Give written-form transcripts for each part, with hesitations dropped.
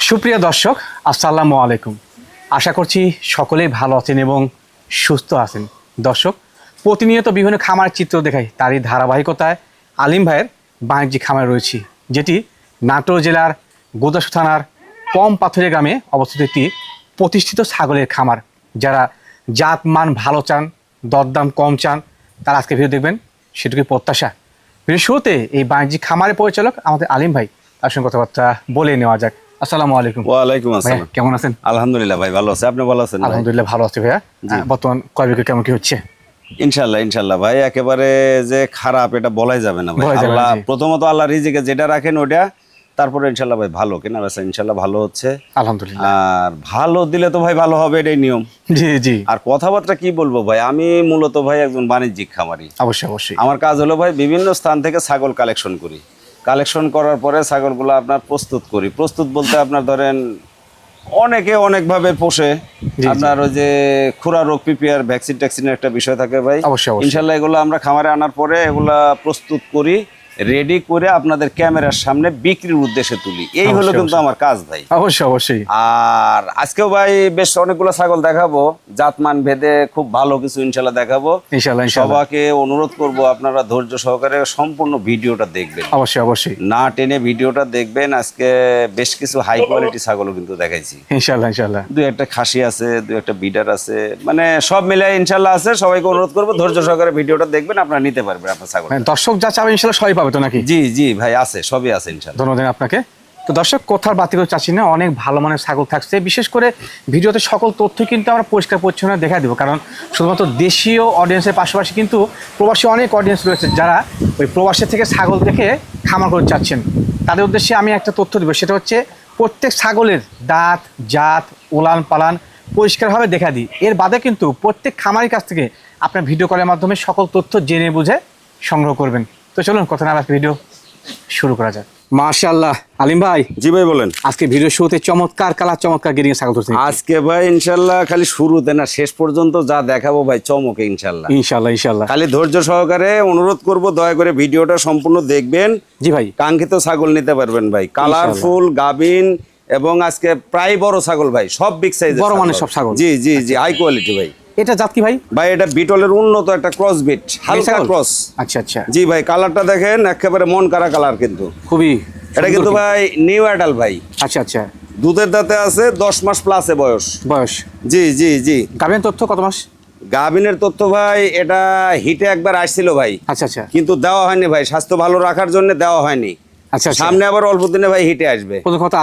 সুপ্রিয় দর্শক, আসসালামু আলাইকুম। আশা করছি সকলেই ভালো আছেন এবং সুস্থ আছেন। দর্শক, প্রতিনিয়ত বিভিন্ন খামার চিত্র দেখাই, তারই ধারাবাহিকতায় আলিম ভাইয়ের বাণিজ্যিক খামার রয়েছি, যেটি নাটোর জেলার গোদাসু থানার কম পাথুরে গ্রামে অবস্থিত একটি প্রতিষ্ঠিত ছাগলের খামার। যারা জাত মান ভালো চান, দরদাম কম চান, তারা আজকে ভিডিও দেখবেন, সেটুকুই প্রত্যাশা। ভিডিও শুরুতে এই বাণিজ্যিক খামারের পরিচালক আমাদের আলিম ভাই, তার সঙ্গে কথাবার্তা বলে নেওয়া যাক। আসসালামু আলাইকুম। ওয়ালাইকুম আসসালাম। কেমন আছেন? আলহামদুলিল্লাহ ভাই, ভালো আছে। আপনি ভালো আছেন? আলহামদুলিল্লাহ ভালো আছি ভাইয়া। বর্তমান ক্রয় বিক্রয় কেমন কি হচ্ছে? ইনশাল্লাহ ভাই, একেবারে যে খারাপ এটা বলাই যাবে না ভাই। আল্লাহ প্রথমত আল্লাহ রিজিকে যেটা রাখেন ওটা, তারপরে ইনশাল্লাহ ভাই ভালো কেনা বেচা ইনশাল্লাহ ভালো হচ্ছে আলহামদুলিল্লাহ। আর ভালো দিলে তো ভাই ভালো হবে, এটাই নিয়ম। জি জি। আর কথাবার্তা কি বলবো ভাই, আমি মূলত ভাই একজন বাণিজ্যিক খামারি। অবশ্যই অবশ্যই। আমার কাজ হলো ভাই বিভিন্ন স্থান থেকে ছাগল কালেকশন করার পরে ছাগলগুলো আপনার প্রস্তুত বলতে আপনার ধরেন অনেকে অনেকভাবে পোষে। আপনার ওই যে খুরা রোগ, পিপিআর ভ্যাকসিন ট্যাক্সিনের একটা বিষয় থাকে ভাই। ইনশাল্লাহ এগুলো আমরা খামারে আনার পরে এগুলা প্রস্তুত করি, রেডি করে আপনাদের ক্যামেরার সামনে বিক্রির উদ্দেশ্যে তুলি। এই হলো কিন্তু আমার কাজ ভাই। অবশ্যই অবশ্যই। আর আজকেও ভাই বেশ অনেকগুলো ছাগল দেখাবো, জাতমান ভেদে খুব ভালো কিছু ইনশাল্লাহ দেখাবো। সবাইকে অনুরোধ করব আপনারা ধৈর্য সহকারে সম্পূর্ণ ভিডিওটা দেখবেন। অবশ্যই অবশ্যই, না টেনে ভিডিওটা দেখবেন। আজকে বেশ কিছু হাই কোয়ালিটি ছাগলও কিন্তু দেখাইছি ইনশাল্লাহ। দুই একটা খাসি আছে, দুই একটা বিডার আছে, মানে সব মিলে ইনশাল্লাহ আছে। সবাইকে অনুরোধ করবো ধৈর্য সহকারে ভিডিওটা দেখবেন, আপনারা নিতে পারবেন আপনার ছাগল। দর্শক যা চাবে ইনশাল্লাহ সবাই পাবে তো নাকি? জি জি ভাই, আছে, সবই আছে ইনশাল্লাহ। ধন্যবাদ আপনাকে। তো দর্শক, কথার বাতি করে চাচ্ছি না, অনেক ভালো মানের ছাগল থাকছে। বিশেষ করে ভিডিওতে সকল তথ্য কিন্তু আমরা পরিষ্কার পরিচ্ছন্ন দেখা দেবো, কারণ শুধুমাত্র দেশীয় অডিয়েন্সের পাশাপাশি কিন্তু প্রবাসী অনেক অডিয়েন্স রয়েছে, যারা ওই প্রবাসী থেকে ছাগল দেখে খামার করতে চাচ্ছেন। তাদের উদ্দেশ্যে আমি একটা তথ্য দেবো, সেটা হচ্ছে প্রত্যেক ছাগলের দাঁত, জাত, ওলান পালান পরিষ্কারভাবে দেখা দিই। এর বাদে কিন্তু প্রত্যেক খামারের কাছ থেকে আপনার ভিডিও কলের মাধ্যমে সকল তথ্য জেনে বুঝে সংগ্রহ করবেন। তো চলুন কথা না বাড়িয়ে ভিডিও শুরু করা যাক। মাশাআল্লাহ আলিম ভাই। জি ভাই বলেন। আজকে ভিডিও শুরুতে চমৎকার কালার, চমৎকার গিরিং ছাগল ধরছেন আজকে ভাই ইনশাল্লাহ। খালি শুরুতে না, শেষ পর্যন্ত যা দেখাবো ভাই চমকে ইনশাল্লাহ। খালি ধৈর্য সহকারে অনুরোধ করব, দয়া করে ভিডিওটা সম্পূর্ণ দেখবেন। জি ভাই, কাঙ্ক্ষিত ছাগল নিতে পারবেন ভাই, কালারফুল, গাবিন এবং আজকে প্রায় বড় ছাগল ভাই, সব বিগ সাইজ, বড় মানের সব ছাগল। জি জি জি, হাই কোয়ালিটি ভাই। এটা জাত কি ভাই? ভাই এটা বিটলের উন্নত একটা ক্রস বিট, হালকা ক্রস। আচ্ছা। জি ভাই, কালারটা দেখেন একেবারে মন কাড়া কালার, কিন্তু খুবই এটা কিন্তু ভাই নিউ অ্যাডাল ভাই। আচ্ছা। দুধের দাঁতে আছে 10 মাস প্লাসে বয়স। জি জি জি। গাবিনের তথ্য কত মাস? গাবিনের তথ্য ভাই এটা হিটে একবার আসছিল ভাই। আচ্ছা। কিন্তু দেওয়া হয়নি ভাই, স্বাস্থ্য ভালো রাখার জন্য দেওয়া হয়নি। আচ্ছা। সামনে আবার অল্প দিনে ভাই হিটে আসবে। প্রথম কথা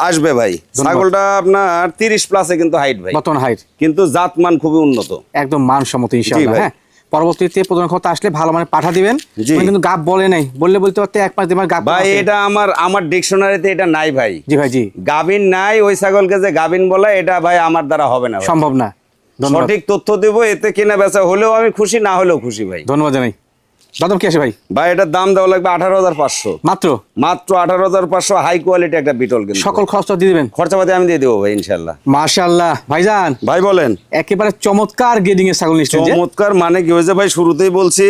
আসবে ভাই। ছাগলটা আপনার 30 প্লাসে কিন্তু হাইট ভাই, বর্তমান হাইট, কিন্তু জাতমান খুবই উন্নত, একদম মানসম্মত ইনশাআল্লাহ। হ্যাঁ, পরবর্তীতে প্রথম কথা আসলে ভালো মানে পাঠা দিবেন। কিন্তু গাব বলে নাই, বলতে পারতে এক পাঁচ দিনের গাব ভাই। এটা আমার ডিকশনারিতে এটা নাই ভাই। জি ভাই জি। গাবিন নাই, ওই ছাগলকে যে গাবিন বলে এটা ভাই আমার দ্বারা হবে না, সম্ভব না। সঠিক তথ্য দেবো, এতে কেনা বেচা হলেও আমি খুশি, না হলেও খুশি ভাই। ধন্যবাদ জানাই। দাম কি আছে ভাই? ভাই এটার দাম দেওয়া লাগবে 18,500 মাত্র 18,500। হাই কোয়ালিটি একটা বিটল, কিন্তু সকল খরচা দিয়ে দিবেন? খরচাপাতি আমি দিয়ে দেবো ভাই ইনশাল্লাহ। মাশাআল্লাহ ভাইজান। ভাই বলেন। একেবারে চমৎকার গ্রেডিং এর ছাগল নিশ্চয়। চমৎকার মানে কি হয়েছে ভাই, শুরুতেই বলছি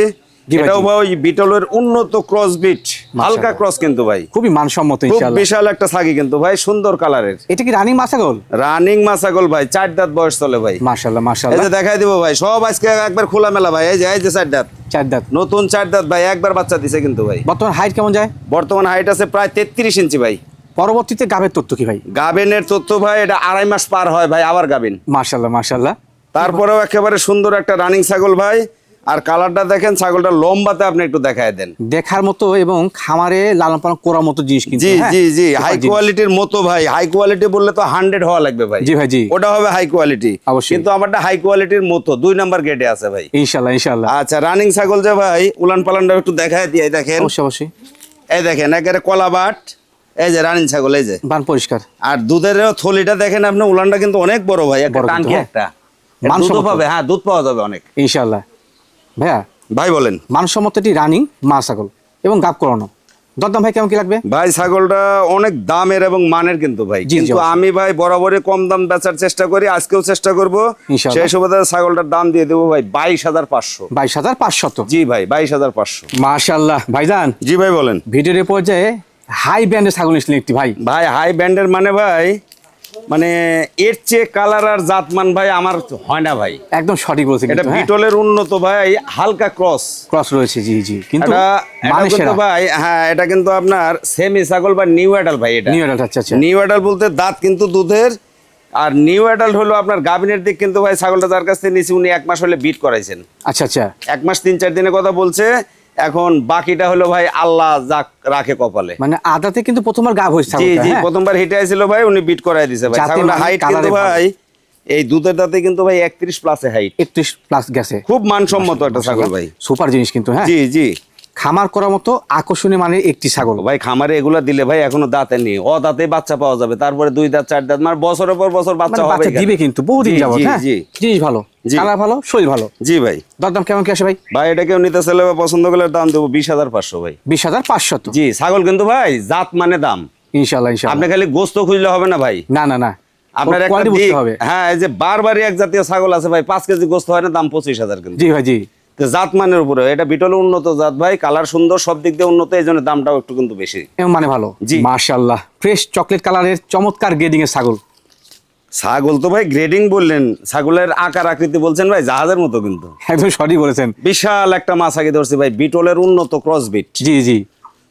এটাও ভাই বিটলের উন্নত ক্রস বিট, হালকা ক্রস, কিন্তু ভাই খুবই মানসম্মত ইনশাআল্লাহ। বিশাল একটা ছাগি কিন্তু ভাই, সুন্দর কালারের। এটা কি রানিং মাছাগল? রানিং মাছাগল ভাই, 4 দাঁত বয়স চলে ভাই। মাশাআল্লাহ। এই যে দেখাই দিব ভাই, সব আজকে একবার খোলা মেলা ভাই। এই যে 4 দাঁত নতুন 4 দাঁত ভাই, একবার বাচ্চা দিছে কিন্তু ভাই। বর্তমান হাইট কেমন যায়? বর্তমান হাইট আছে প্রায় 33 ইঞ্চি ভাই। পরবর্তীতে গাবের তথ্য কি ভাই? গাবিনের তথ্য ভাই এটা 2.5 মাস পার হয় ভাই, আবার গাবিন। মাশাআল্লাহ। তারপরেও একেবারে সুন্দর একটা রানিং ছাগল ভাই। আর কালারটা দেখেন, ছাগলটা লম্বাতে আপনি একটু দেখায় দেন, দেখার মতো এবং খামারে লালন পালন করার মতো জিনিস কিন্তু। জি হাই কোয়ালিটির মতো ভাই। হাই কোয়ালিটি বললে তো 100 হওয়া লাগবে ভাই। জি ভাই জি, ওটা হবে হাই কোয়ালিটি, কিন্তু আমারটা হাই কোয়ালিটির মতো 2 নাম্বার গ্রেডে আছে ভাই ইনশাআল্লাহ। আচ্ছা, রানিং ছাগল যে ভাই, উলান পালানটা একটু দেখায় দিয়ে দেখেন। অবশ্যই। এই দেখেন একেবারে কলাবাট, এই যে রানিং ছাগল, এই যে বান পরিষ্কার। আর দুধের থলিটা দেখেন আপনি, উলানটা কিন্তু অনেক বড় ভাই, একটা টাঙ্কি একটা দুধ পাবে। হ্যাঁ, দুধ পাওয়া যাবে অনেক ইনশাআল্লাহ। ভাইয়া ভাই বলেন। মানসম্মত এটি রানিং মা ছাগল এবং গাব করানো। দরদাম ভাই কেমন কি লাগবে? ভাই ছাগলটা অনেক দামের এবং মানের কিন্তু ভাই, কিন্তু আমি ভাই বরাবরই কম দাম বেচার চেষ্টা করি, আজকেও চেষ্টা করব। সেই সুবাদে ছাগলটার দাম দিয়ে দেবো ভাই 22,500। 22,500? জি ভাই, 22,500। মাশাআল্লাহ ভাইজান। জি ভাই বলেন। ভিডিওর পর্যায়ে হাই ব্র্যান্ডের ছাগল নিয়েছিলেন একটি ভাই। ভাই হাই ব্যান্ডের মানে ভাই, মানে এর চেয়ে কালার আর জাতমান ভাই আমার হয় না ভাই। একদম সঠিক বলছেন, এটা বিটলের উন্নত ভাই, হালকা ক্রস ক্রস রয়েছে। জি জি, কিন্তু এটা কিন্তু ভাই, হ্যাঁ এটা কিন্তু আপনার সেমি ছাগল বা নিউ অ্যাডাল্ট ভাই। এটা নিউ অ্যাডাল্ট। আচ্ছা আচ্ছা, নিউ অ্যাডাল্ট বলতে দাঁত কিন্তু দুধের, আর নিউ অ্যাডাল্ট হলো আপনার গাভিনের দিক কিন্তু ভাই ছাগলটা যার কাছ থেকে নিয়েছি উনি 1 মাস হলে বিট করাইছেন। আচ্ছা আচ্ছা, 1 মাস 3-4 দিনের কথা বলছে। এখন বাকিটা হলো ভাই আল্লাহ যাক রাখে কপালে। মানে আদাতে কিন্তু প্রথমবার গাভ হয়েছে। জি জি, প্রথমবার হিটে আইছিল ভাই, উনি বিট করাই দিয়েছে ভাই। ছাগলটা হাইট কিন্তু ভাই এই দুধের দাঁতে কিন্তু ভাই 31 প্লাসে হাইট, 31 প্লাস গেছে। খুব মানসম্মত একটা ছাগল ভাই, সুপার জিনিস কিন্তু। হ্যাঁ জি জি, খামার করার মতো আকর্ষণীয় মানে একটি ছাগল ভাই। খামারে এগুলা দিলে ভাই এখনো দাঁতে নেই, ও দাঁতে বাচ্চা পাওয়া যাবে, তারপরে 2 দাঁত 4 দাঁত, মানে বছরের পর বছর বাচ্চা হবে, দিবে কিন্তু বহুদিন যাবত। হ্যাঁ জি জিনিস ভালো, কালার ভালো, শরীর ভালো। জি ভাই। দরদাম কেমন কি আসে ভাই? ভাই এটা কেউ নিতে চাইলে বা পছন্দ করলে দাম দেবো 20,500 ভাই। 20,500। জি, ছাগল কিন্তু ভাই জাত মানে দাম। ইনশাআল্লাহ ইনশাআল্লাহ। আপনি খালি গোস্ত খুঁজলে হবে না ভাই। না না না, আপনার একটা কোয়ালিটি বুঝতে হবে। হ্যাঁ, এই যে বারবারই এক জাতীয় ছাগল আছে ভাই, 5 কেজি গোস্ত হয় না, দাম 25,000 কিন্তু। জি ভাই জি। তো জাত মানের উপরে এটা বিটল উন্নত জাত ভাই, কালার সুন্দর, সব দিক দিয়ে উন্নত, এই জন্য দামটাও একটু কিন্তু বেশি। মানে ভালো। জি মাশাআল্লাহ, ফ্রেশ চকলেট কালারের চমৎকার গ্রেডিং এর ছাগল। ছাগল তো ভাই গ্রেডিং বললেন, ছাগলের আকার আকৃতি বলছেন ভাই জাহাজের মতো কিন্তু। একদম সঠিক বলেছেন। বিশাল একটা মাছ আগে ধরছি ভাই, বিটলের উন্নত ক্রস বিট। জি জি,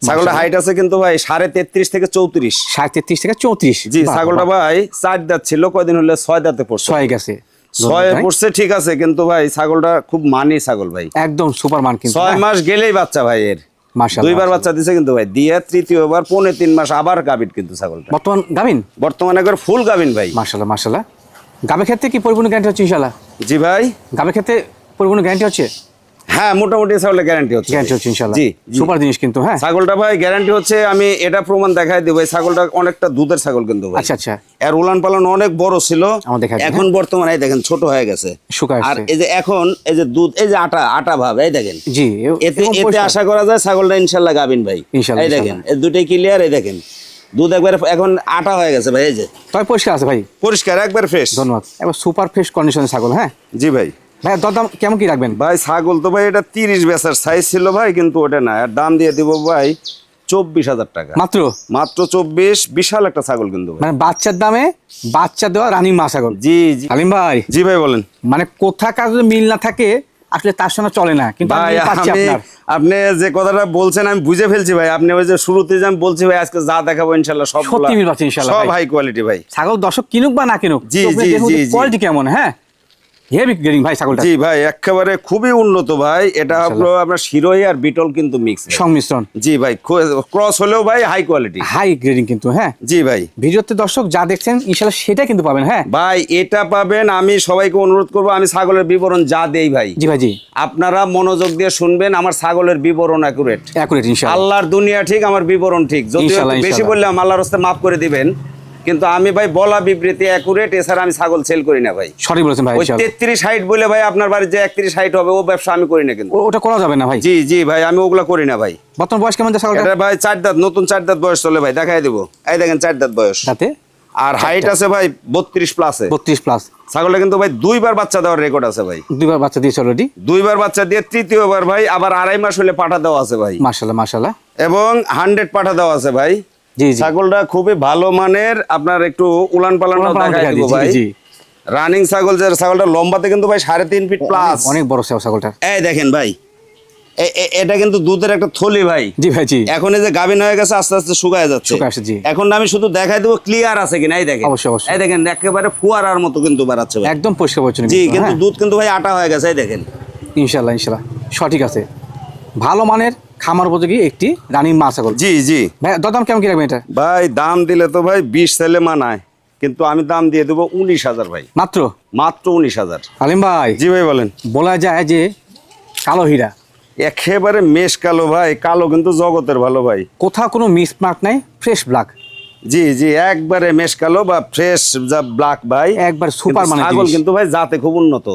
ছাগলটা হাইট আছে কিন্তু ভাই 33.5 থেকে 34। 33 থেকে 34। জি, ছাগলটা ভাই 4 দাঁত ছিল, কয়দিন হলে 6 দাঁতে পড়ছে। 6 গেছে, 6 পড়ছে, ঠিক আছে, কিন্তু ভাই ছাগলটা খুব মানি ছাগল ভাই, একদম সুপার মান কিন্তু। 6 মাস গেলেই বাচ্চা ভাই এর। মাশাআল্লাহ, 2বার বাচ্চা দিছে কিন্তু ভাই, দিয়ে তৃতীয়বার 3.5 মাস আবার গাভিন কিন্তু ছাগলটা। বর্তমান একবার ফুল গাভিন ভাই। মাশাআল্লাহ মাশাআল্লাহ। গাবে ক্ষেত্রে কি পরিপূর্ণ গ্যারান্টি হচ্ছে ইনশাআল্লাহ? জি ভাই, গাবে ক্ষেত্রে পরিপূর্ণ গ্যারান্টি হচ্ছে? হ্যাঁ মোটামুটি ছাগলের গ্যারান্টি হচ্ছে ইনশাআল্লাহ। জি, সুপার জিনিস কিন্তু। হ্যাঁ, ছাগলটা ভাই গ্যারান্টি হচ্ছে, আমি এটা প্রমাণ দেখাই দিব ভাই। ছাগলটা অনেকটা দুধের ছাগল কিন্তু ভাই। আচ্ছা আচ্ছা, এর উলান পালন অনেক বড় ছিল, এখন বর্তমানে দেখেন ছোট হয়ে গেছে, শুকায়। আর এই যে এখন এই যে দুধ, এই যে আটা আটা ভাব, এই দেখেন। জি, এতে আশা করা যায় ছাগলটা ইনশাআল্লাহ গাবিন ভাই। এই দেখেন, এই দুটোই ক্লিয়ার, এই দেখেন দুধ একবার এখন আটা হয়ে গেছে ভাই, এই যে তবে পরিষ্কার আছে ভাই, পরিষ্কার একবার ফ্রেশ। ধন্যবাদ। এবার সুপার ফ্রেশ কন্ডিশনের ছাগল। হ্যাঁ জি ভাই। ভাই দরদাম কেমন কি রাখবেন? ভাই ছাগল তো ভাই এটা 30 বেচার সাইজ ছিল ভাই, কিন্তু ওটা না, আর দাম দিয়ে দিব ভাই 24,000 টাকা মাত্র। মাত্র 24। বিশাল একটা ছাগল কিন্তু, মানে বাচ্চার দামে বাচ্চা দেওয়া রানিং মা ছাগল। জি জি। হালিম ভাই, জি ভাই বলেন। মানে কোথাকার যদি মিল না থাকে আসলে তার সঙ্গে চলে না, কিন্তু ভাই আপনি যে কথাটা বলছেন আমি বুঝে ফেলছি ভাই। আপনি ওই যে শুরুতে যে আমি বলছি ভাই, আজকে যা দেখাবো ইনশাআল্লাহ সব সত্যি মিল পাচ্ছে ইনশাআল্লাহ, সব হাই কোয়ালিটি ভাই। ছাগল দর্শক কিনুক বা না কিনুক, জি জি জি, কোয়ালিটি কেমন। হ্যাঁ হেভি গ্রেডিং ভাই ছাগলটা। জি ভাই, একেবারে খুবই উন্নত ভাই। এটা হলো আপনার শিরোহী আর বিটল কিন্তু মিক্স সংমিশ্রণ। জি ভাই, ক্রস হলেও ভাই হাই কোয়ালিটি, হাই গ্রেডিং কিন্তু। হ্যাঁ জি ভাই। ভিডিওতে দর্শক যা দেখছেন ইনশাআল্লাহ সেটা কিন্তু পাবেন। হ্যাঁ ভাই এটা পাবেন। আমি সবাইকে অনুরোধ করবো, আমি ছাগলের বিবরণ যা দেই ভাই, জি ভাই জি, আপনারা মনোযোগ দিয়ে শুনবেন। আমার ছাগলের বিবরণ অ্যাকুরেট ইনশাআল্লাহ। আল্লাহর দুনিয়া ঠিক, আমার বিবরণ ঠিক। যদি বেশি বললাম আল্লাহর রাস্তায় মাফ করে দিবেন, কিন্তু আমি ভাই বলা বিবৃতি অ্যাকুরেট, এছাড়া আমি ছাগল সেল করি না ভাই। সরি বলেছেন ভাই। 33 বলে ভাই আপনার বাড়ির যে 31 হবে, ও ব্যবসা আমি করি না কিন্তু। ওটা করা যাবে না ভাই। জি জি ভাই, আমি ওগুলা করি না ভাই। বর্তমান বয়স কেমন ছাগলটা? এটা ভাই 4 দাঁত, নতুন 4 দাঁত বয়স চলে ভাই, দেখাই দেবো। এই দেখেন 4 দাঁত বয়স, তাতে আর হাইট আছে ভাই 32 প্লাসে। 32 প্লাস। ছাগলটা কিন্তু ভাই 2বার বাচ্চা দেওয়ার রেকর্ড আছে ভাই। 2বার বাচ্চা দিয়েছে অলরেডি। 2বার বাচ্চা দিয়ে তৃতীয়বার ভাই আবার 2.5 মাস হলে পাঠা দেওয়া আছে ভাই। মাশাআল্লাহ মাশাআল্লাহ। এবং 100 পাঠা দেওয়া আছে ভাই। জি জি, ছাগলটা খুবই ভালো মানের। আপনার একটু উলান পালানটা দেখাই দিব ভাই। রানিং ছাগল, যে ছাগলটা লম্বাতে কিন্তু ভাই 3.5 ফিট প্লাস, অনেক বড় ছাগলটা। এই দেখেন ভাই, এটা কিন্তু দুধের একটা থলি ভাই। জি ভাই জি। এখন এই যে গাভিন হয়ে গেছে, আস্তে আস্তে শুকায় যাচ্ছে। এখন আমি শুধু দেখাই দেবো ক্লিয়ার আছে কিনা। এই দেখেন, অবশ্যই অবশ্যই। এই দেখেন একেবারে ফুয়ারার মতো কিন্তু বাড়াচ্ছে ভাই, একদম পরিষ্কার পরিচ্ছন্ন। জি, কিন্তু দুধ কিন্তু ভাই আটা হয়ে গেছে। এই দেখেন ইনশাআল্লাহ ইনশাআল্লাহ সঠিক আছে। ভালো মানের খামার উপযোগী একটি রানিং মা ছাগল। জি জি ভাই দরদাম কেমন কি রাখবেন এটা? ভাই দাম দিলে তো ভাই 20 ছেলে মানায়, কিন্তু আমি দাম দিয়ে দেবো 19,000 ভাই। মাত্র 19,000। আলিম ভাই জি ভাই বলেন। বলা যায় যে কালো হীরা, একেবারে মেশ কালো ভাই, কালো কিন্তু জগতের ভালো ভাই, কোথাও কোনো মিসমার্ক নাই, ফ্রেশ ব্ল্যাক। জি জি, একবারে মেশ কালো বা ফ্রেশ যা ব্ল্যাক ভাই, একবার সুপার মানে ছাগল কিন্তু ভাই জাতে খুব উন্নত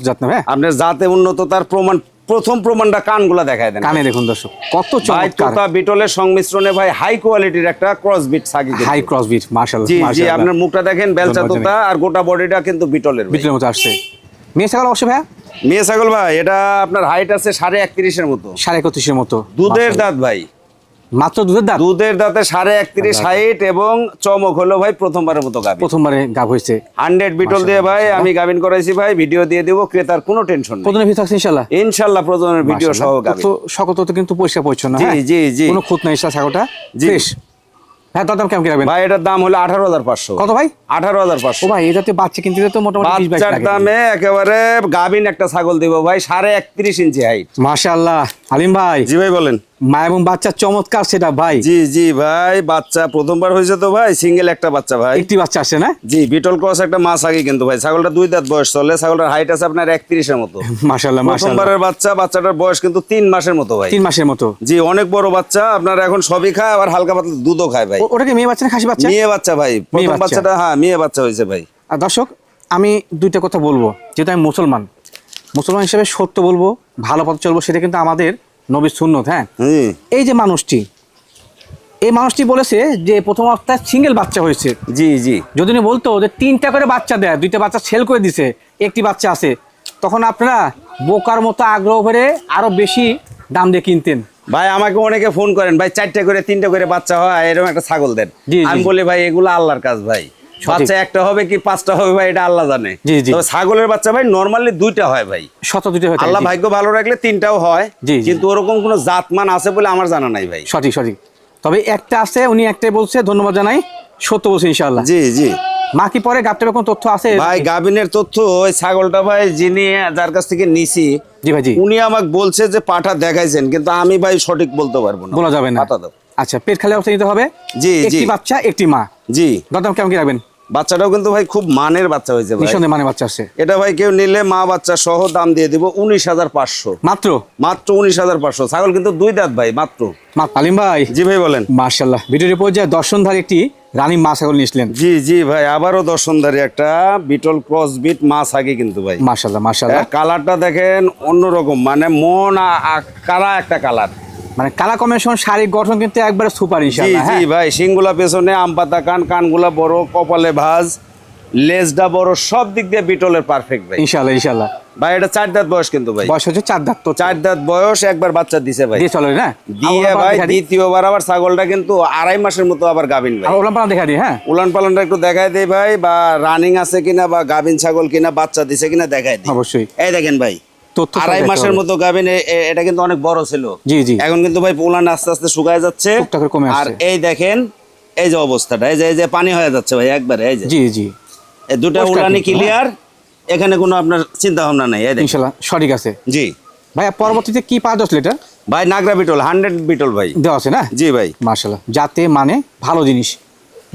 জাত না ভাই। আপনার জাতে উন্নত, তার প্রমাণ প্রথম প্রমাণটা কানগুলা দেখায় দেন। কানে দেখুন দর্শক কত ভাই, তোতা বিটলের সংমিশ্রণে ভাই হাই কোয়ালিটির একটা ক্রস বিট ছাগি, হাই ক্রস বিট। মাশাআল্লাহ জি জি, আপনার মুখটা দেখেন, বেলচা তোতা, আর গোটা বডিটা কিন্তু বিটলের মতো আসছে। মেয়ে ছাগল অবশ্যই ভাই, মেয়ে ছাগল ভাই। এটা আপনার হাইট আছে 31.5 এর মতো, 31.5 এর মতো। দুধের দাঁত ভাই, মাত্র দুধের দাঁত? দুধের দাঁতে 31.5 হাইট এবং চমক হলো ভাই প্রথমবারের মতো গাভী। প্রথমবারে গাব হয়েছে। 100 বিটল দিয়ে ভাই আমি গাভিন করাইছি ভাই, ভিডিও দিয়ে দেবো, ক্রেতার কোনো টেনশন নেই। প্রজনের ভিতর থাকছে ইনশাআল্লাহ? ইনশাআল্লাহ প্রজনের ভিডিও সহ গাভী। তো সকল তো কিন্তু পরিষ্কার পরিচ্ছন্ন। জি হ্যাঁ জি জি। কোনো খুঁত নাই ইনশাআল্লাহ, ছাগলটা জি। ফ্রেশ। হ্যাঁ দাম কেমন কি রাখবেন ভাই? এটার দাম হলো 18,500। কত ভাই? 18,500। ও ভাই এটাতে বাচ্চা কিনতে তো মোটামুটি 20-22 বাচ্চার লাগে। দামে একেবারে গাভিন একটা ছাগল দিব ভাই, 31.5 ইঞ্চি হাইট। মাশাআল্লাহ আলিম ভাই, জি ভাই বলেন। মা এবং বাচ্চার চমৎকার সেটা ভাই। জি জি ভাই, বাচ্চা প্রথমবার হয়েছে তো ভাই, সিঙ্গেল একটা বাচ্চা ভাই। একটি বাচ্চা আসছে না? জি, বিটল ক্রস একটা মাস আগে কিন্তু ভাই। ছাগলটা 2 দাঁত বয়স চলে, ছাগলটার হাইট আছে আপনার 31 এর মতো। মাশাআল্লাহ মাশাআল্লাহ। প্রথমবারের বাচ্চা, বাচ্চাটার বয়স কিন্তু 3 মাসের মতো ভাই। 3 মাসের মতো? জি, অনেক বড় বাচ্চা আপনার, এখন সবই খায়, আবার হালকা পাতলা দুধও খায় ভাই। ওটা কি মেয়ে বাচ্চা না খাসি বাচ্চা? মেয়ে বাচ্চা ভাই, প্রথম বাচ্চা। বাচ্চাটা হ্যাঁ মেয়ে বাচ্চা হয়েছে ভাই। আর দর্শক আমি দুইটা কথা বলবো, যেহেতু আমি মুসলমান হিসেবে সত্য বলবো, ভালো পথ চলবো, সেটা কিন্তু আমাদের নবীর সুন্নত। হ্যাঁ এই যে মানুষটি বলেছে যে প্রথম অবস্থায় সিঙ্গেল বাচ্চা হয়েছে। জি জি। যদি উনি বলতো যে 3টা করে বাচ্চা দেয়, 2টা বাচ্চা সেল করে দিছে, একটি বাচ্চা আছে, তখন আপনারা বোকার মতো আগ্রহ করে আরো বেশি দাম দিয়ে কিনতেন। ভাই আমাকে অনেকে ফোন করেন, ভাই 4টা করে 3টা করে বাচ্চা হয়, এরকম একটা ছাগল দেন। জি, জি। আমি বলি ভাই এগুলো আল্লাহর কাজ ভাই, বাচ্চা একটা হবে কি 5টা হবে ভাই এটা আল্লাহ জানে। জি, জি। তবে ছাগলের বাচ্চা ভাই নরমালি 2টা হয় ভাই, শত 2টা হয়, আল্লাহ ভাগ্য ভালো রাখলে 3টাও হয়। জি, জি। কিন্তু ওরকম কোনো জাতমান আছে বলে আমার জানা নাই ভাই। সঠিক সঠিক। তবে একটা আছে, উনি একটাই বলছে, ধন্যবাদ জানাই, সত্য বলছে ইনশাআল্লাহ। জি জি। মা কি পরে গাবটার কোনো তথ্য আছে ভাই? গাবিনের তথ্য ওই ছাগলটা ভাই যিনি যার কাছ থেকে নিছি, জি ভাই, জি, উনি আমাকে বলছে যে পাঠা দেখাইছেন, কিন্তু আমি ভাই সঠিক বলতে পারবো না, বলা যাবে না। পাঠা দাও। আচ্ছা, পেট খালি অবস্থা নিতে হবে। জি জি। একটি বাচ্চা একটি মা। জি। দাম কেমন কি রাখবেন? বাচ্চাটাও কিন্তু ভাই খুব মানের বাচ্চা হয়েছে ভাই, নিঃসন্দেহে মানে বাচ্চা আছে। এটা ভাই কেউ নিলে মা বাচ্চা সহ দাম দিয়ে দিব 19,500 মাত্র? মাত্র 19,500। ছাগল কিন্তু 2 দাঁত ভাই মাত্র। আলিম ভাই, জি ভাই বলেন। মাশাআল্লাহ, ভিডিওর পর্যায়ে দর্শনধারী একটি রানী মা ছাগল নিয়েছিলেন। জি জি ভাই, আবারও দর্শনধারী একটা বিটল ক্রস বিট মাছ আগে কিন্তু ভাই। মাশাআল্লাহ মাশাআল্লাহ। কালারটা দেখেন অন্যরকম, মানে মন কারা একটা কালার, মানে কালার কম্বিনেশন, শারীরিক গঠন কিন্তু একবারে সুপার জি ইনশাআল্লাহ। জি হ্যাঁ ভাই, শিংগুলা পেছনে, আম পাতা কান, কানগুলা বড়, কপালে ভাঁজ, লেজটা বড়, সব দিক দিয়ে বিটলের পারফেক্ট ভাই ইনশাআল্লাহ ইনশাআল্লাহ। ভাই এটা 4 দাঁত বয়স কিন্তু ভাই, বয়স হচ্ছে 4 দাঁত। তো 4 দাঁত বয়স, একবার বাচ্চা দিছে ভাই, দিয়ে চলে না দিয়ে ভাই দ্বিতীয়বার আবার ছাগলটা কিন্তু 2.5 মাসের মতো আবার গাভিন ভাই। ওলান পালা দেখা দিই। হ্যাঁ উলান পালানটা একটু দেখাই দেই ভাই, বা রানিং আছে কিনা, বা গাভিন ছাগল কিনা, বাচ্চা দিছে কিনা দেখাই দিই। অবশ্যই। এই দেখেন ভাই, তথ্য 2.5 মাসের মতো গাভিন, এটা কিন্তু অনেক বড় ছিল। জি জি। এখন কিন্তু ভাই উলান আস্তে আস্তে শুকায় যাচ্ছে, টুকটাক করে কমে আর আসছে। এই দেখেন এই যে অবস্থাটা, এই যে পানি হয়ে যাচ্ছে ভাই একবারে, এই যে জি জি। এই দুটো পরিষ্কার উলানি কিন্তু, ক্লিয়ার, এখানে কোনো আপনার চিন্তা ভাবনা নাই। এই দেখেন ইনশাআল্লাহ সঠিক আছে। জি ভাই পরবর্তীতে কি পাওয়া যাচ্ছে এটা? ভাই নাগরা বিটল, 100 বিটল ভাই দেওয়া আছে না? জি ভাই। মাশাআল্লাহ, যাতে মানে ভালো জিনিস।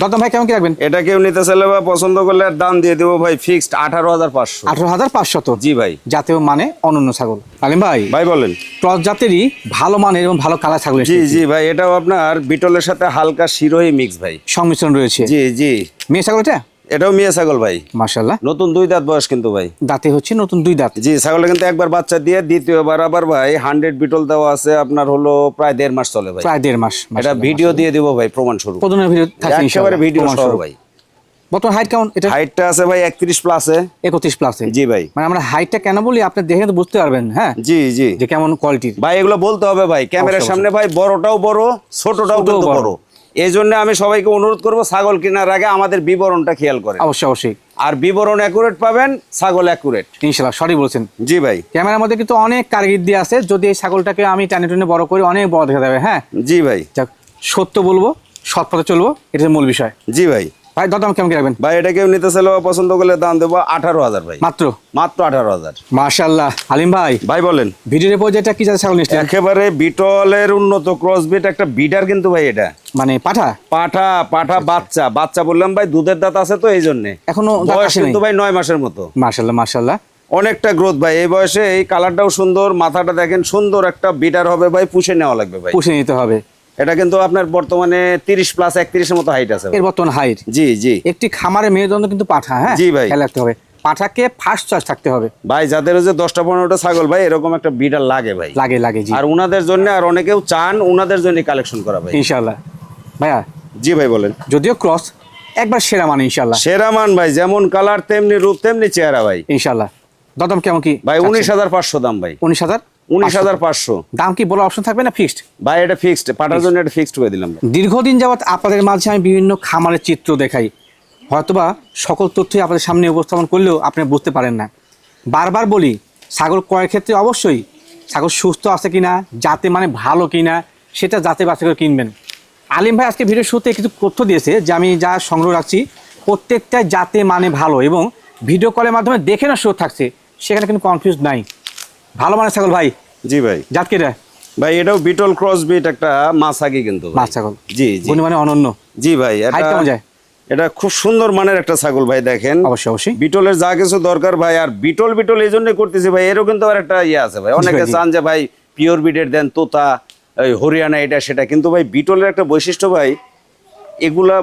দাম ভাই কেমন কি রাখবেন? এটা কেউ নিতে চাইলে বা পছন্দ করলে দাম দিয়ে দেবো ভাই ফিক্সড 18,500। 18,500? জি ভাই। জাতেও মানে অনন্য ছাগল। আলিম ভাই, ভাই বলেন। ক্রস জাতেরই ভালো মানের এবং ভালো কালার ছাগল জি জি ভাই, এটাও আপনার বিটলের সাথে হালকা শিরোহী মিক্স ভাই, সংমিশ্রণ রয়েছে। জি জি। মেয়ে ছাগল এটা? এটাও মেয়ে ছাগল ভাই, মাশাআল্লাহ। নতুন 2 দাঁত বয়স কিন্তু ভাই, দাঁতে হচ্ছে নতুন 2 দাঁত। জি। ছাগলটা কিন্তু একবার বাচ্চা দিয়ে দ্বিতীয়বার আবার ভাই 100 বিটল দেওয়া আছে, আপনার হলো প্রায় 1.5 মাস চলে ভাই, প্রায় 1.5 মাস। এটা ভিডিও দিয়ে দিব ভাই প্রমাণ স্বরূপ, প্রথমে ভিডিও থাকছে একেবারে ইনশাআল্লাহ, ভিডিও প্রমাণ সহ স্বরূপ। ভাই। বর্তমান হাইট কেমন এটা? হাইটটা আছে ভাই 31 প্লাসে। 31 প্লাসে? জি ভাই। মানে আমরা হাইটটা কেন বলি আপনি দেখে তো বুঝতে পারবেন। হ্যাঁ জি জি। যে কেমন কোয়ালিটির ভাই এগুলো বলতে হবে ভাই ক্যামেরার সামনে ভাই, বড়টাও বড় ছোটটাও কিন্তু বড়। এই জন্য আমি সবাইকে অনুরোধ করবো ছাগল কেনার আগে আমাদের বিবরণটা খেয়াল করেন। অবশ্যই অবশ্যই। আর বিবরণ অ্যাকুরেট পাবেন, ছাগল অ্যাকুরেট ইনশাআল্লাহ সঠিক বলছেন। জি ভাই। ক্যামেরার মধ্যে কিন্তু অনেক কারিগর দিয়ে আছে, যদি এই ছাগলটাকে আমি টানে টুনে বড় করি অনেক বড় দেখা যাবে। হ্যাঁ জি ভাই। যাক, সত্য বলবো, সৎ পথে চলবো, এটা মূল বিষয়। জি ভাই। ভাই দাম কেমন কি রাখবেন? ভাই এটা কেউ নিতে চাইলে বা পছন্দ করলে দাম দেবো 18,000 ভাই, মাত্র? মাত্র 18,000। মাশাআল্লাহ। আলিম ভাই, ভাই বলেন। ভিডিওর পর্যায়ে কি জাতের ছাগল নিয়েছিলেন? একেবারে বিটলের উন্নত ক্রস বিট একটা বিডার কিন্তু ভাই, এটা মানে পাঠা? পাঠা পাঠা বাচ্চা, বাচ্চা বললাম ভাই দুধের দাঁত আছে তো এই জন্য, এখনো বয়স কিন্তু ভাই 9 মাসের মতো। মাশাআল্লাহ মাশাআল্লাহ, অনেকটা গ্রোথ ভাই এই বয়সে, এই কালারটাও সুন্দর, মাথাটা দেখেন সুন্দর, একটা বিটার হবে ভাই, পুষে নেওয়া লাগবে ভাই, পুষে নিতে হবে। এটা কিন্তু আপনার বর্তমানে 30 প্লাস 31 এর মতো হাইট আছে এর বর্তমান হাইট। জি জি। একটি খামারের মেরুদণ্ড কিন্তু পাঠা। হ্যাঁ জি ভাই। খেয়াল রাখতে হবে, পাঠাকে ফার্স্ট চয়েস থাকতে হবে ভাই, যাদের যে 10টা 15টা ছাগল ভাই এরকম একটা বিটার লাগে ভাই, লাগে লাগে। জি। আর উনাদের জন্য আর অনেকেও চান উনাদের জন্য কালেকশন করা ভাই ইনশাআল্লাহ। ভাইয়া জি ভাই বলেন। যদিও ক্রস একবার সেরা মানে ইনশাআল্লাহ, সেরা মান ভাই, যেমন কালার তেমনি রূপ তেমনি চেহারা ভাই। ইনশাআল্লাহ। দাম কেমন কি ভাই 19,500 দাম ভাই, 19,000? 19,500। দাম কি বলার অপশন থাকবে না ফিক্সড? ভাই এটা ফিক্সড, পাঠার জন্য এটা ফিক্সড করে দিলাম ভাই। দীর্ঘদিন যাবত আপনাদের মাঝে আমি বিভিন্ন খামারের চিত্র দেখাই, হয়তোবা সকল তথ্যই আপনাদের সামনে উপস্থাপন করলেও আপনি বুঝতে পারেন না। বারবার বলি, ছাগল ক্রয়ের ক্ষেত্রে অবশ্যই ছাগল সুস্থ আছে কিনা, জাতে মানে ভালো কিনা, সেটা যাতে বাছাই করে কিনবেন। আলিম ভাই আজকে ভিডিও শুরুতে কিছু তথ্য দিয়েছে যে আমি যা সংগ্রহ রাখছি প্রত্যেকটা জাতে মানে ভালো, এবং ভিডিও কলের মাধ্যমে দেখে না শো থাকছে, সেখানে কিন্তু কনফিউজ নাই। ভালো মানে ছাগল ভাই। জি ভাই। জাত কেটা? ভাই এটাও বিটল ক্রস বিট একটা মাছাকি কিন্তু ভাই। মাছ ছাগল। জি জি গুণে মানে অনন্য। জি ভাই। হাইট কেমন যায়? এটা খুব সুন্দর মানের একটা ছাগল ভাই, দেখেন। অবশ্যই অবশ্যই। বিটলের যা কিছু দরকার ভাই, আর বিটল বিটল এই জন্য করতেছি ভাই, এরও কিন্তু আর একটা ইয়ে আছে ভাই, অনেকে চান যে ভাই পিওর বিটের দেন, তোতা, ওই হরিয়ানা, এটা সেটা, কিন্তু ভাই বিটলের একটা বৈশিষ্ট্য ভাই, এগুলা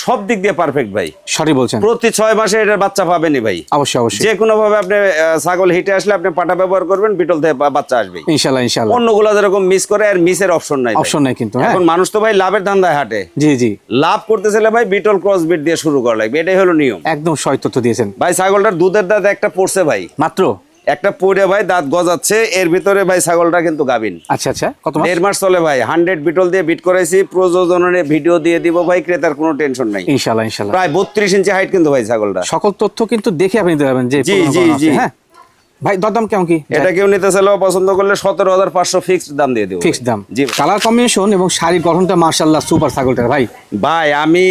সব দিক দিয়ে পারফেক্ট ভাই। সঠিক বলছেন। প্রতি 6 মাসে এটার বাচ্চা পাবেনই ভাই। অবশ্যই অবশ্যই। যে কোনো ভাবে আপনি ছাগল হিটে আসলে আপনি পাটা ব্যবহার করবেন, বিটল থেকে বাচ্চা আসবে ইনশাআল্লাহ ইনশাআল্লাহ। অন্যগুলা যেরকম মিস করে, আর মিসের অপশন নাই। অপশন নাই কিন্তু। এখন মানুষ তো ভাই লাভের ধান্দায় হাঁটে। জি জি। লাভ করতে চাইলে ভাই বিটল ক্রস বিট দিয়ে শুরু করা লাগবে, এটাই হলো নিয়ম। একদম সঠিক তথ্য দিয়েছেন ভাই ছাগলটার দুধের দাঁত একটা পড়ছে ভাই, মাত্র একটা পড়ে ভাই দাঁত গজাচ্ছে, এর ভিতরে ভাই ছাগলটা কিন্তু গাবিন। আচ্ছা আচ্ছা। কত মাস? 1.5 মাস চলে ভাই। 100 বিটল দিয়ে বিট করাইছি, প্রজননের ভিডিও দিয়ে দিব ভাই, ক্রেতার কোনো টেনশন নাই ইনশাআল্লাহ ইনশাআল্লাহ। প্রায় 32 ইঞ্চি হাইট কিন্তু ভাই ছাগলটা। সকল তথ্য কিন্তু দেখে আপনি নিতে পারবেন যে জি জি জি। হ্যাঁ ভাই, দরদাম কেমন কি? এটা কেউ নিতে চাইলেও পছন্দ করলে 17,500 ফিক্সড দাম দিয়ে দেব। ফিক্সড দাম। জি। কালার কম্বিনেশন এবং শাড়ির গঠনটা মাশাআল্লাহ সুপার ছাগলটার ভাই। ভাই আমি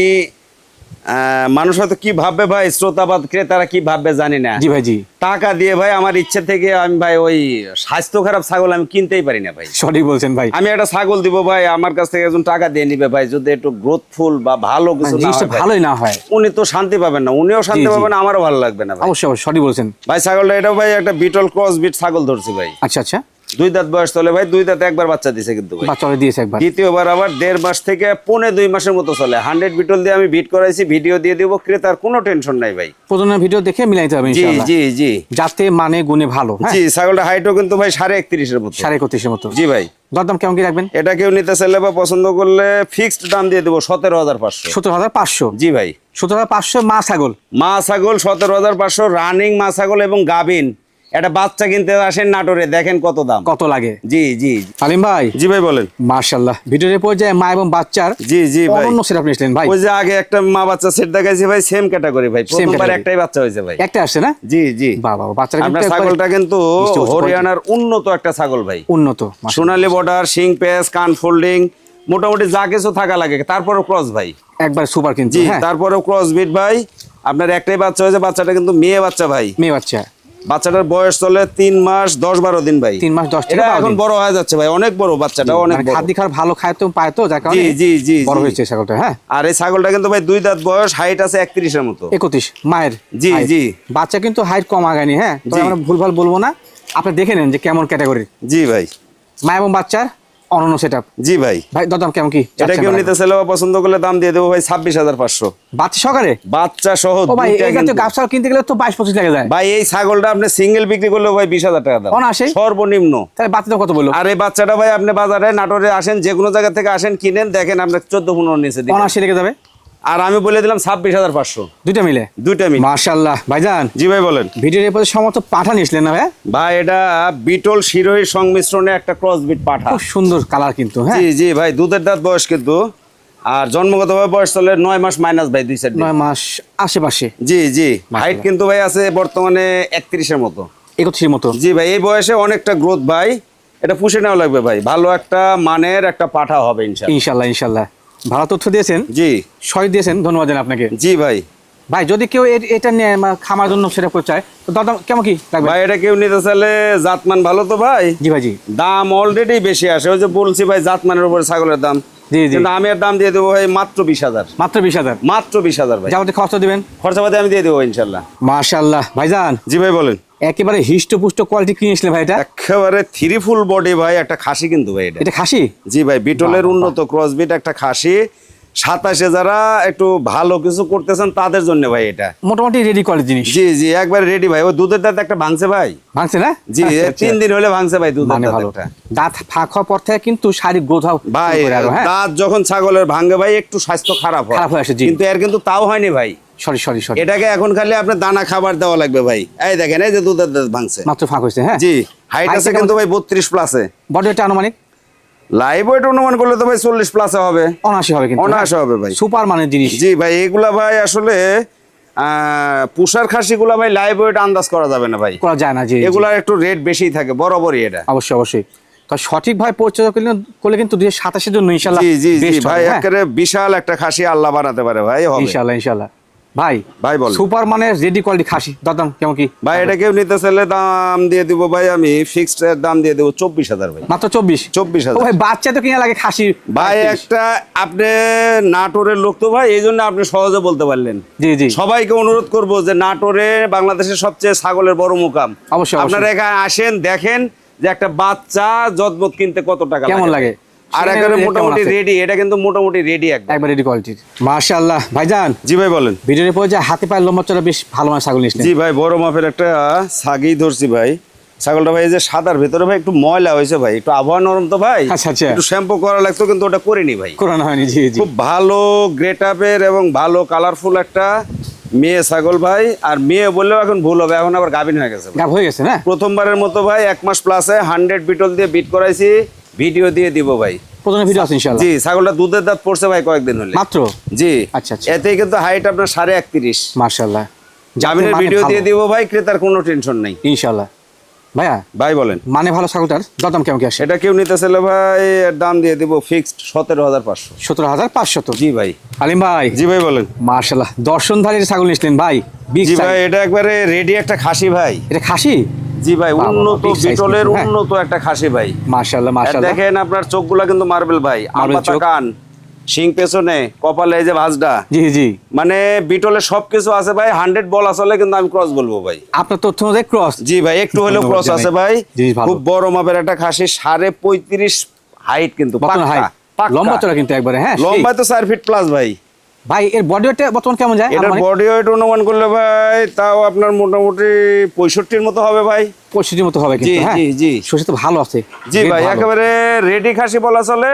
মানুষ হয়তো কি ভাববে ভাই, শ্রোতা বা ক্রেতারা কি ভাববে জানি না। জি ভাই জি। টাকা দিয়ে ভাই আমার ইচ্ছে থেকে আমি ভাই ওই স্বাস্থ্য খারাপ ছাগল আমি কিনতেই পারি না ভাই। সঠিক বলছেন ভাই। আমি একটা ছাগল দিব ভাই, আমার কাছ থেকে একজন টাকা দিয়ে নিবে ভাই, যদি একটু গ্রোথফুল বা ভালো কিছু না জিনিসটা হয় ভাই, ভালোই না হয়, উনি তো শান্তি পাবেন না, উনিও শান্তি জি, জি। পাবেন না, আমারও ভালো লাগবে না ভাই। অবশ্যই অবশ্যই সঠিক বলছেন ভাই ছাগলটা এটাও ভাই একটা বিটল ক্রস বিট ছাগল ধরছি ভাই। আচ্ছা আচ্ছা। 2 দাঁত বয়স চলে ভাই, 2 দাঁতে একবার বাচ্চা দিছে কিন্তু ভাই। বাচ্চা দিয়েছে একবার। দ্বিতীয়বার আবার 1.5 মাস থেকে 2.5 মাসের মতো চলে। 100 বিটল দিয়ে আমি বিট করাইছি, ভিডিও দিয়ে দিব, ক্রেতার কোনো টেনশন নাই ভাই। প্রজননের ভিডিও দেখে মিলাইতে হবে জি ইনশাআল্লাহ। জি জি। যাতে মানে গুণে ভালো। হ্যাঁ জি ছাগলটা হাইটও কিন্তু ভাই 31.5 এর মতো। 31.5 মতো। জি ভাই। দরদাম কেমন কি রাখবেন? এটা কেউ নিতে চাইলে বা পছন্দ করলে ফিক্সড দাম দিয়ে দেবো 17,500। 17,500। জি ভাই। 17,500 মা ছাগল। মা ছাগল 17,500 রানিং মা ছাগল এবং গাবিন। একটা বাচ্চা কিনতে আসেন নাটোরে, দেখেন কত দাম, কত লাগে। জি জি। আলিম ভাই। জি ভাই বলেন। মাশাআল্লাহ, ভিডিওর পর্যায়ে মা এবং বাচ্চার জি জি ভাই অনন্য সেটআপ নিয়েছিলেন ভাই। ওই যে আগে একটা মা বাচ্চা সেট দেখাইছি ভাই, সেম ক্যাটাগরি ভাই, প্রথমবার category। একটাই বাচ্চা হয়েছে ভাই। একটা আসছে না? জি জি। বাবা বাচ্চাটা আপনার কিন্তু ছাগলটা কিন্তু মিষ্টি হচ্ছে, হরিয়ানার উন্নত একটা ছাগল ভাই। উন্নত মাশাআল্লাহ। সোনালী বর্ডার, শিং পেস, কান ফোল্ডিং, মোটামুটি যা কিছু থাকা লাগে, তারপরেও ক্রস ভাই। একবার সুপার কিন্তু। জি হ্যাঁ তারপরেও ক্রস বিট ভাই। আপনার একটাই বাচ্চা হয়েছে, বাচ্চাটা কিন্তু মেয়ে বাচ্চা ভাই। মেয়ে বাচ্চা। বাচ্চাটার বয়স চলে 3 মাস 10-12 দিন ভাই। 3 মাস 10 থেকে এটা 12 এখন দিন। বড় হয়ে যাচ্ছে ভাই, অনেক বড় বাচ্চাটা, অনেক মানে বড়। খাদ্য খাবার ভালো খায় তো পায় তো, যার কারণে জি জি জি বড় জি। হয়েছে ছাগলটা। হ্যাঁ। আর এই ছাগলটা কিন্তু ভাই 2 দাঁত বয়স, হাইট আছে 31 এর মতো। 31 মায়ের। জি height। জি। বাচ্চা কিন্তু হাইট কম আগায়নি। হ্যাঁ, তো জি। আমরা ভুলভাল বলবো না, আপনি দেখে নেন যে কেমন ক্যাটাগরি। জি ভাই। মা এবং বাচ্চার অনন্য সেটআপ। জি ভাই। ভাই দরদাম কেমন কি? এটা কেউ নিতে চাইলে বা পছন্দ করলে দাম দিয়ে দেবো ভাই 26,500। বাচ্চা সহকারে? বাচ্চা সহ ও ভাই, দুইটা এই জাতীয় কিন্তু। গাছাল কিনতে গেলে তো 22-25 লেগে যায়। ভাই এই ছাগলটা আপনি সিঙ্গেল বিক্রি করলেও ভাই 20,000 টাকা দাম অনায়াসে? সর্বনিম্ন। তাহলে বাচ্চাটা কত বললো? আর এই বাচ্চাটা ভাই আপনি বাজারে নাটোরে আসেন, যে কোনো জায়গা থেকে আসেন, কিনেন, দেখেন আপনার 14-15 নিচে দিবেন। অনায়াসে লেগে যাবে। আর আমি বলে দিলাম 26,500। দুইটা মিলে? দুইটা মিনিট। মাশাআল্লাহ ভাইজান। জি ভাই বলেন। ভিডিওর এরপরে সমস্ত পাঠা নিয়েছিলেন না ভাই? ভাই এটা বিটল শিরোহীর সংমিশ্রণে একটা ক্রস বিট পাঠা। খুব সুন্দর কালার কিন্তু। হ্যাঁ, জি জি ভাই, দুধের দাঁত বয়স কিন্তু। আর জন্মগতভাবে বয়স চলে 9 মাস মাইনাস ভাই 2 সাইড। 9 মাস আশেপাশে। জি জি। হাইট কিন্তু ভাই আছে বর্তমানে 31 এর মতো। 31 মতো। জি ভাই, এই বয়সে অনেকটা গ্রোথ ভাই, এটা পুষে নেওয়া লাগবে ভাই, ভালো একটা মানের একটা পাঠা হবে ইনশাআল্লাহ। ইনশাআল্লাহ ইনশাআল্লাহ। ভালো তথ্য দিয়েছেন। জি সহায় দিয়েছেন, ধন্যবাদ জানাই আপনাকে। জি ভাই। ভাই যদি কেউ এটা নিয়ে খামার জন্য সেটা করতে চায় তো দাম কেমন কি লাগবে? ভাই এটা কেউ নিতে চাইলে জাতমান ভালো তো ভাই, জি ভাই জি। দাম অলরেডি বেশি আসে, ওই যে বলছি ভাই জাতমানের উপরে ছাগলের দাম। জি জি। কিন্তু আমি এর দাম দিয়ে দেবো ভাই মাত্র 20,000। মাত্র 20,000? মাত্র 20,000 ভাই। যাবতীয় খরচ দিবেন? খরচাপাতি আমি দিয়ে দেবো ইনশাল্লাহ। মাশাআল্লাহ ভাইজান। জি ভাই বলেন। একেবারে হিষ্টপুষ্ট কোয়ালিটি কিনেছিলেন ভাই এটা? একেবারে 3 ফুল বডি ভাই, একটা খাসি কিন্তু ভাই এটা। এটা খাসি? জি ভাই, বিটলের উন্নত ক্রসবিট একটা খাসি। 27-এ যারা একটু ভালো কিছু করতেছেন তাদের জন্য ভাই এটা মোটামুটি রেডি কোয়ালিটি জিনিস। জি জি একবারে রেডি ভাই। ও দুধের দাঁত একটা ভাঙছে ভাই। ভাঙছে না? জি, আচ্ছা, আচ্ছা। 3 দিন হলে ভাঙছে ভাই দুধের মানে দাঁত ভালো। একটা। দাঁত ফাঁক হওয়ার পর থেকে কিন্তু শারীরিক গ্রোথ ভাই হ্যাঁ দাঁত যখন ছাগলের ভাঙে ভাই একটু স্বাস্থ্য খারাপ হয়, খারাপ হয়ে আসে, জি। কিন্তু এর কিন্তু তাও হয়নি ভাই। Sorry sorry sorry. এটাকে এখন খালি আপনার দানা খাবার দেওয়া লাগবে ভাই। এই দেখেন, এই যে দুধের দাঁত ভাঙছে। মাত্র ফাঁক হয়েছে। হ্যাঁ জি, হাইট আছে কিন্তু ভাই 32 প্লাসে। বডি ওয়েট আনুমানিক লাইভ ওয়েট অনুমান করলে তো ভাই 40 প্লাসে হবে, অনাশি হবে কিন্তু, অনাশি হবে ভাই। সুপার মানের জিনিস। জি ভাই, এগুলা ভাই আসলে পুষার খাসিগুলা ভাই লাইভ ওয়েট আন্দাজ করা যাবে না ভাই, করা যায় না। জি, এগুলার একটু রেট বেশি থাকে বরাবরই এটা। অবশ্যই অবশ্যই। তো সঠিকভাবে পরিচর্যা করলে কিন্তু 2027 এর জন্য ইনশাআল্লাহ জি জি জি best ভাই, হবে, হ্যাঁ? একেবারে বিশাল একটা খাসি আল্লাহ বানাতে পারে ভাই, হবে ইনশাআল্লাহ ইনশাআল্লাহ। ভাই ভাই বল। সুপার মানের রেডি কোয়ালিটি খাসি দাম কেমন কি ভাই এটা কেউ নিতে চাইলে দাম দিয়ে দিব ভাই, আমি ফিক্সড এর দাম দিয়ে দেবো 24,000 ভাই। মাত্র 24,000? ও ভাই বাচ্চা তো কিনা লাগে খাসি ভাই, একটা আপনি নাটোরের লোক তো ভাই, এই জন্য আপনি সহজে বলতে পারলেন। জি জি, সবাইকে অনুরোধ করব যে নাটোরে বাংলাদেশের সবচেয়ে ছাগলের বড় মুকাম, অবশ্যই আপনারা এখানে আসেন, দেখেন যে একটা বাচ্চা জদমত কিনতে কত টাকা কেমন লাগে। আর একেবারে মোটামুটি রেডি, এটা কিন্তু মোটামুটি রেডি একবার রেডি কোয়ালিটির। মাশাআল্লাহ ভাইজান। জি ভাই বলেন। ভিডিওর পরে যে হাতে পায়ের লম্বা চড়া বেশ ভালো মানের ছাগল নিয়েছেন। জি ভাই, বড় মাপের একটা ছাগি ধরছি ভাই। ছাগলটা ভাই এই যে সাদার ভেতরে ভাই একটু ময়লা হয়েছে ভাই, একটু আবহাওয়া নরম তো ভাই, আচ্ছা আচ্ছা, একটু শ্যাম্পু করা লাগতো কিন্তু ওটা করিনি ভাই, করানো হয়নি। জি জি, খুব ভালো গ্রেট আপের এবং ভালো কালারফুল একটা মেয়ে ছাগল ভাই। আর মেয়ে বললেও এখন ভুল হবে, এখন আবার গাভিন হয়ে গেছে, গাব হয়ে গেছে না? প্রথমবারের মতো ভাই 1 মাস প্লাসে 100 বিটল দিয়ে বিট করাইছি, ভিডিও দিয়ে দিব ভাই। প্রথমে ভিডিও আছে ইনশাআল্লাহ। জি, ছাগলটা দুধের দাঁত পড়ছে ভাই কয়েকদিন হলে মাত্র। জি আচ্ছা আচ্ছা, এতে কিন্তু হাইট আপনার 31.5। মাশাআল্লাহ, জামিনের ভিডিও দিয়ে দিব ভাই, ক্রেতার কোনো টেনশন নাই ইনশাআল্লাহ। ভাইয়া ভাই বলেন। মানে ভালো ছাগলটার দাম কেমন কি আসে? এটা কেউ নিতে চাইলে ভাই এর দাম দিয়ে দিব ফিক্সড 17,500। 17,500? জি ভাই। আলিম ভাই। জি ভাই বলেন। মাশাআল্লাহ, দর্শনধারীর ছাগল নিয়েছিলেন ভাই, বিগ জি সাইজ। ভাই, এটা একবারে রেডি একটা খাসি ভাই। এটা খাসি? জি ভাই, বাবা, উন্নত big size বিটলের কিন্তু, হ্যাঁ। উন্নত একটা খাসি ভাই। মাশাআল্লাহ আর মাশাআল্লাহ। দেখেন আপনার চোখগুলা কিন্তু মার্বেল ভাই, মার্বেল আমপাতা চোখ। কান, শিং পেছনে, কপালে এই যে ভাঁজটা, জি জি, মানে বিটলে সবকিছু আছে ভাই। 100 বল আসলে কিন্তু আমি ক্রস বলবো ভাই। আপনার তথ্য অনুযায়ী ক্রস? জি ভাই, একটু হলেও ক্রস আছে ভাই। জি, ভালো। খুব বড় মাপের একটা খাসি, 35.5 হাইট কিন্তু বর্তমান পাক্কা, হাইট, পাক্কা। লম্বা চড়া কিন্তু একবারে, হ্যাঁ লম্বা তো 4 ফিট প্লাস ভাই। ভাই এর বডি ওয়েট বর্তমান কেমন যায়? এটার বডি ওয়েট অনুমান করলে ভাই তাও আপনার মোটামুটি 65 মতো হবে ভাই। 65 মতো হবে জি কিন্তু, হ্যাঁ। জি জি শরীর তো ভালো আছে। জি Great ভাই, ভালো। একেবারে রেডি খাসি বলা চলে।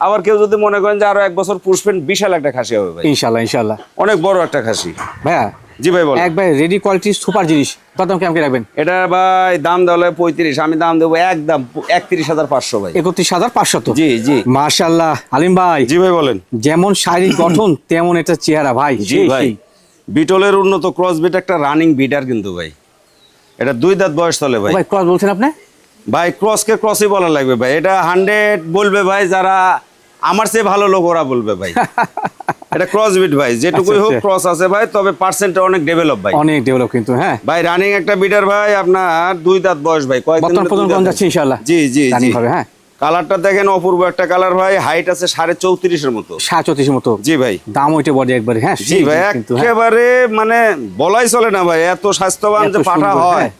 আবার কেউ যদি মনে করেন যে আরো 1 বছর পুষবেন, বিশাল একটা খাসি হবে ভাই, ইনশাআল্লাহ ইনশাআল্লাহ। অনেক বড় একটা খাসি ভাইয়া জি ভাই বল। একবার রেডি কোয়ালিটির সুপার জিনিস, দাম কেমন কি রাখবেন? এটা ভাই দাম দেওয়া 35, আমি দাম দেবো একদম 31,500 ভাই। 31,500? জি জি মাশাআল্লাহ আলিম ভাই। জি ভাই বলেন। যেমন শারীরিক গঠন তেমন এটা চেহারা ভাই। জি ভাই, বিটলের উন্নত ক্রস বিট একটা রানিং বিটার কিন্তু ভাই। এটা 2 দাঁত বয়স চলে ভাই। ভাই ক্রস বলছেন আপনি? ভাই ক্রসকে ক্রসই বলা লাগবে ভাই, এটা 100 বলবে ভাই যারা আমার চেয়ে ভালো লোক, ওরা বলবে ভাই। এটা ক্রস বিট ভাই, যেটুকুই হোক ক্রস আছে ভাই, তবে পার্সেন্টটা অনেক ডেভেলপ ভাই, অনেক ডেভেলপ কিন্তু, হ্যাঁ ভাই। রানিং একটা বিটার ভাই, আপনার 2 দাঁত বয়স ভাই, কয়েকদিন বর্তমান ধরে প্রথম 2 কোন দাঁত। যাচ্ছে ইনশাআল্লাহ? জি জি জি হবে, হ্যাঁ। কালারটা দেখেন অপূর্ব একটা কালার ভাই, হাইট আছে 34.5 এর মতো। 34 মতো? জি ভাই। দাম ওইটা বডি একবারে, হ্যাঁ জি ভাই, কিন্তু, হ্যাঁ। একেবারে মানে বলাই চলে না ভাই, এত স্বাস্থ্যবান এত যে পাঠা সুন্দর, হয়, হ্যাঁ।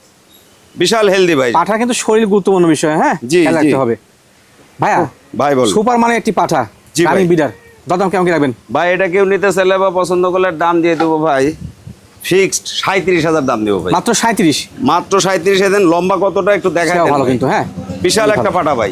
বিশাল হেলদি ভাই। পাঠা কিন্তু শরীর গুরুত্বপূর্ণ বিষয়, হ্যাঁ, জি, খেয়াল রাখতে জি। হবে। ভাইয়া ভাই বল। সুপার মানে একটি পাঠা, জি ভাই। রানিং বিডার, দাম কেমন কি রাখবেন? ভাই এটা কেউ নিতে চাইলে বা পছন্দ করলে দাম দিয়ে দেবো ভাই ফিক্সড 37,000 দাম দেবো ভাই। মাত্র 37? মাত্র 37। এদিন লম্বা কতটা একটু দেখাই সেটাও দেন ভালো ভাই। কিন্তু, হ্যাঁ বিশাল একটা পাঠা ভাই।